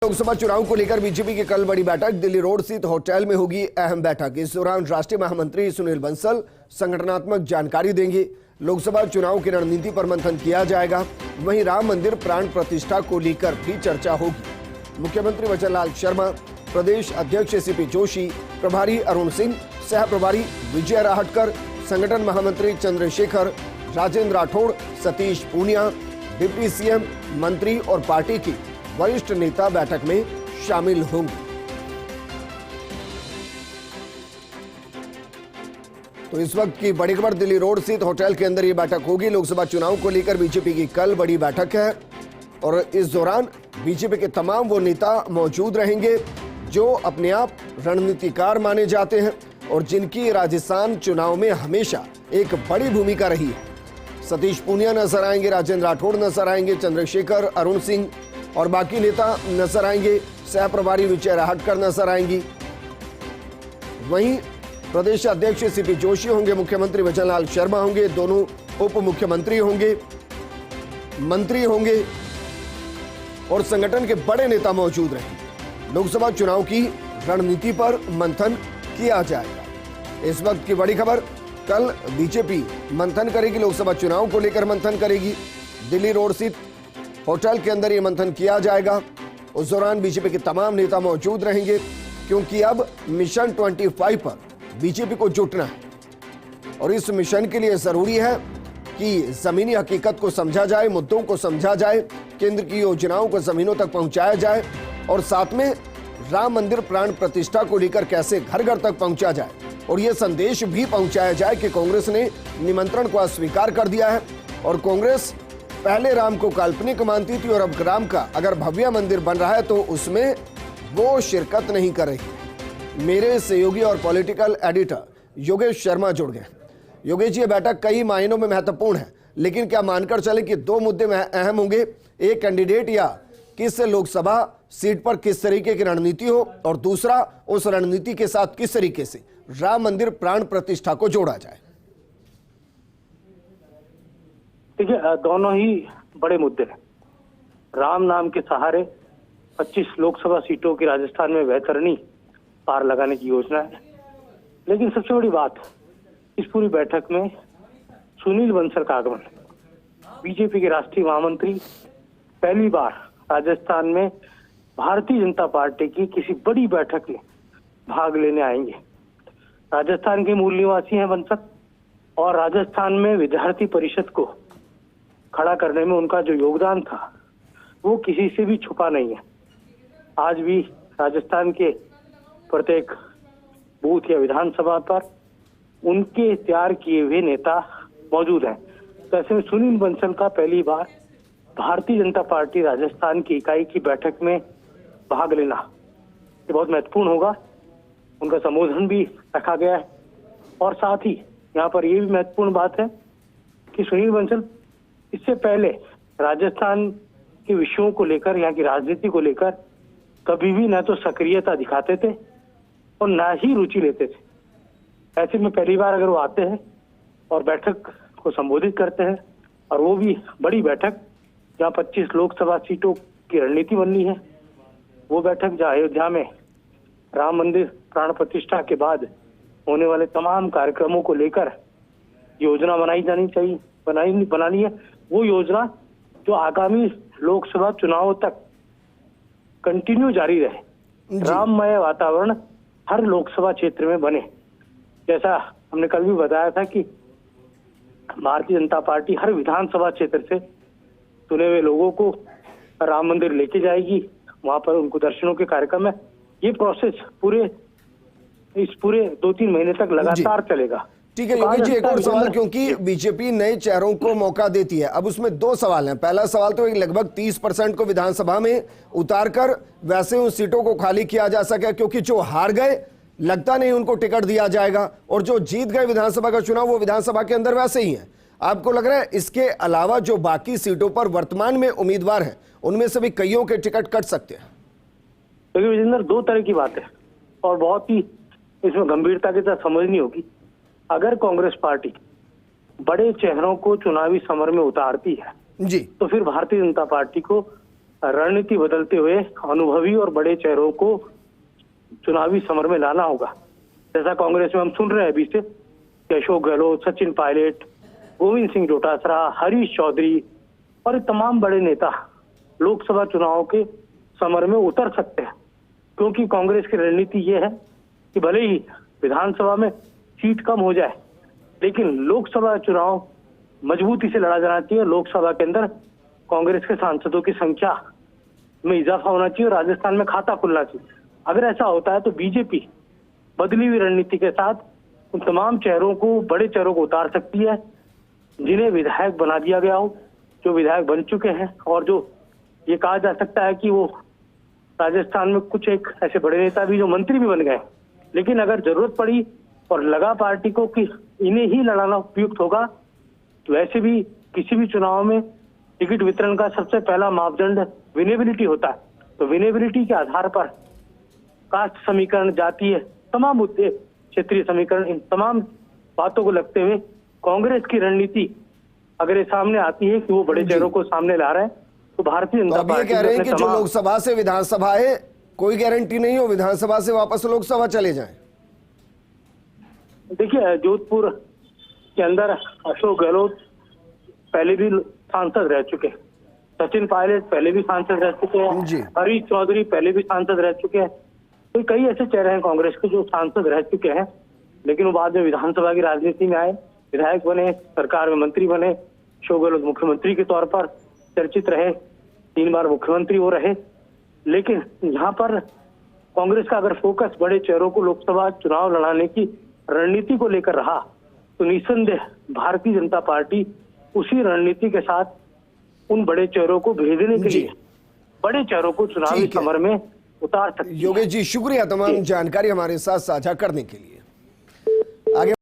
लोकसभा चुनाव को लेकर बीजेपी की कल बड़ी बैठक दिल्ली रोड स्थित होटल में होगी अहम बैठक। इस दौरान राष्ट्रीय महामंत्री सुनील बंसल संगठनात्मक जानकारी देंगे। लोकसभा चुनाव की रणनीति पर मंथन किया जाएगा। वहीं राम मंदिर प्राण प्रतिष्ठा को लेकर भी चर्चा होगी। मुख्यमंत्री वचनलाल शर्मा, प्रदेश अध्यक्ष सीपी जोशी, प्रभारी अरुण सिंह, सह प्रभारी विजय राहटकर, संगठन महामंत्री चंद्रशेखर, राजेंद्र राठौड़, सतीश पूनिया, डिप्टी सीएम, मंत्री और पार्टी की वरिष्ठ नेता बैठक में शामिल होंगे। तो इस वक्त की बड़ी खबर, दिल्ली रोड स्थित होटल के अंदर ये बैठक होगी। लोकसभा चुनाव को लेकर बीजेपी की कल बड़ी बैठक है और इस दौरान बीजेपी के तमाम वो नेता मौजूद रहेंगे जो अपने आप रणनीतिकार माने जाते हैं और जिनकी राजस्थान चुनाव में हमेशा एक बड़ी भूमिका रही है। सतीश पूनिया नजर आएंगे, राजेंद्र राठौड़ नजर आएंगे, चंद्रशेखर, अरुण सिंह और बाकी नेता नजर आएंगे। सह प्रभारी विजय राहटकर नजर आएंगी। वहीं प्रदेश अध्यक्ष सीपी जोशी होंगे, मुख्यमंत्री वचनलाल शर्मा होंगे, दोनों उप मुख्यमंत्री होंगे, मंत्री होंगे और संगठन के बड़े नेता मौजूद रहेंगे। लोकसभा चुनाव की रणनीति पर मंथन किया जाएगा। इस वक्त की बड़ी खबर, कल बीजेपी मंथन करेगी, लोकसभा चुनाव को लेकर मंथन करेगी। दिल्ली रोड स्थित होटल के अंदर ये मंथन किया जाएगा। उस दौरान बीजेपी के तमाम नेता मौजूद रहेंगे क्योंकि अब मिशन 25 पर बीजेपी को जुटना है और इस मिशन के लिए जरूरी है कि जमीनी हकीकत को समझा जाए, मुद्दों को समझा जाए, केंद्र की योजनाओं को जमीनों तक पहुंचाया जाए और साथ में राम मंदिर प्राण प्रतिष्ठा को लेकर कैसे घर घर तक पहुंचा जाए और यह संदेश भी पहुंचाया जाए कि कांग्रेस ने निमंत्रण को अस्वीकार कर दिया है और कांग्रेस पहले राम को काल्पनिक मानती थी और अब राम का अगर भव्य मंदिर बन रहा है तो उसमें वो शिरकत नहीं कर रही। मेरे सहयोगी और पॉलिटिकल एडिटर योगेश शर्मा जुड़ गए। योगेश जी, ये बैठक कई मायनों में महत्वपूर्ण है, लेकिन क्या मानकर चले कि दो मुद्दे में अहम होंगे, एक कैंडिडेट या किस लोकसभा सीट पर किस तरीके की रणनीति हो और दूसरा उस रणनीति के साथ किस तरीके से राम मंदिर प्राण प्रतिष्ठा को जोड़ा जाए। देखिए, दोनों ही बड़े मुद्दे हैं। राम नाम के सहारे 25 लोकसभा सीटों की राजस्थान में वैतरणी पार लगाने की योजना है। लेकिन सबसे बड़ी बात, इस पूरी बैठक में सुनील बंसल का आगमन। बीजेपी के राष्ट्रीय महामंत्री पहली बार राजस्थान में भारतीय जनता पार्टी की किसी बड़ी बैठक में भाग लेने आएंगे। राजस्थान के मूल निवासी हैं बंसल और राजस्थान में विद्यार्थी परिषद को खड़ा करने में उनका जो योगदान था वो किसी से भी छुपा नहीं है। आज भी राजस्थान के प्रत्येक बूथ या विधानसभा पर उनके तैयार किए हुए नेता मौजूद हैं। तो ऐसे में सुनील बंसल का पहली बार भारतीय जनता पार्टी राजस्थान की इकाई की बैठक में भाग लेना ये बहुत महत्वपूर्ण होगा। उनका संबोधन भी रखा गया है और साथ ही यहाँ पर यह भी महत्वपूर्ण बात है कि सुनील बंसल इससे पहले राजस्थान के विषयों को लेकर, यहाँ की राजनीति को लेकर कभी भी न तो सक्रियता दिखाते थे और न ही रुचि लेते थे। ऐसे में पहली बार अगर वो आते हैं और बैठक को संबोधित करते हैं और वो भी बड़ी बैठक जहाँ 25 लोकसभा सीटों की रणनीति बननी है, वो बैठक जहाँ अयोध्या में राम मंदिर प्राण प्रतिष्ठा के बाद होने वाले तमाम कार्यक्रमों को लेकर योजना बनानी है। वो योजना जो आगामी लोकसभा चुनाव तक कंटिन्यू जारी रहे, राममय वातावरण हर लोकसभा क्षेत्र में बने। जैसा हमने कल भी बताया था कि भारतीय जनता पार्टी हर विधानसभा क्षेत्र से चुने हुए लोगों को राम मंदिर लेके जाएगी, वहां पर उनको दर्शनों के कार्यक्रम है। ये प्रोसेस इस पूरे 2-3 महीने तक लगातार चलेगा। ठीक है योगेश जी, एक और सवाल, क्योंकि बीजेपी नए चेहरों को मौका देती है। अब उसमें दो सवाल हैं। पहला सवाल तो लगभग 30% को विधानसभा में उतारकर वैसे उन सीटों को खाली किया जा सके, क्योंकि जो हार गए लगता नहीं उनको टिकट दिया जाएगा और जो जीत गए विधानसभा का चुनाव वो विधानसभा के अंदर वैसे ही हैं। आपको लग रहा है इसके अलावा जो बाकी सीटों पर वर्तमान में उम्मीदवार हैं उनमें से भी कईयों के टिकट कट सकते हैं? देखिए विजेंद्र, दो तरह की बात है और बहुत ही इसमें गंभीरता के साथ समझनी होगी। अगर कांग्रेस पार्टी बड़े चेहरों को चुनावी समर में उतारती है जी, तो फिर भारतीय जनता पार्टी को रणनीति बदलते हुए अनुभवी और बड़े चेहरों को चुनावी समर में लाना होगा। जैसा कांग्रेस में हम सुन रहे हैं अभी से कि अशोक गहलोत, सचिन पायलट, गोविंद सिंह डोटासरा, हरीश चौधरी और ये तमाम बड़े नेता लोकसभा चुनाव के समर में उतर सकते हैं, क्योंकि कांग्रेस की रणनीति ये है कि भले ही विधानसभा में सीट कम हो जाए, लेकिन लोकसभा चुनाव मजबूती से लड़ा जाना चाहिए। लोकसभा के अंदर कांग्रेस के सांसदों की संख्या में इजाफा होना चाहिए और राजस्थान में खाता खुलना चाहिए। अगर ऐसा होता है तो बीजेपी बदली हुई रणनीति के साथ उन तमाम चेहरों को, बड़े चेहरों को उतार सकती है जिन्हें विधायक बना दिया गया हो, जो विधायक बन चुके हैं और जो ये कहा जा सकता है कि वो राजस्थान में कुछ एक ऐसे बड़े नेता भी जो मंत्री भी बन गए। लेकिन अगर जरूरत पड़ी और लगा पार्टी को कि इन्हें ही लड़ाना उपयुक्त होगा, तो वैसे भी किसी भी चुनाव में टिकट वितरण का सबसे पहला मापदंड विनेबिलिटी होता है। तो विनेबिलिटी के आधार पर कास्ट समीकरण, जातीय तमाम मुद्दे, क्षेत्रीय समीकरण, इन तमाम बातों को लगते हुए कांग्रेस की रणनीति अगर ये सामने आती है कि वो बड़े चेहरों को सामने ला रहा है, तो भारतीय जनता अब ये पार्टी कह रहे हैं कि जो लोकसभा से विधानसभा है, कोई गारंटी नहीं हो विधानसभा से वापस लोकसभा चले जाएं। देखिए, जोधपुर के अंदर अशोक गहलोत पहले भी सांसद रह चुके हैं, सचिन पायलट पहले भी सांसद रह चुके जी। हैं, हरीश चौधरी पहले भी सांसद रह चुके हैं। तो कई ऐसे चेहरे हैं कांग्रेस के जो सांसद रह चुके हैं, लेकिन वो बाद में विधानसभा की राजनीति में आए, विधायक बने, सरकार में मंत्री बने। अशोक गहलोत मुख्यमंत्री के तौर पर चर्चित रहे, 3 बार मुख्यमंत्री वो रहे। लेकिन यहाँ पर कांग्रेस का अगर फोकस बड़े चेहरों को लोकसभा चुनाव लड़ाने की रणनीति को लेकर रहा, तो निस्संदेह भारतीय जनता पार्टी उसी रणनीति के साथ उन बड़े चेहरों को भेजने के लिए बड़े चेहरों को चुनावी समर में उतार सकती है। योगेश जी, शुक्रिया तमाम जानकारी हमारे साथ साझा करने के लिए। आगे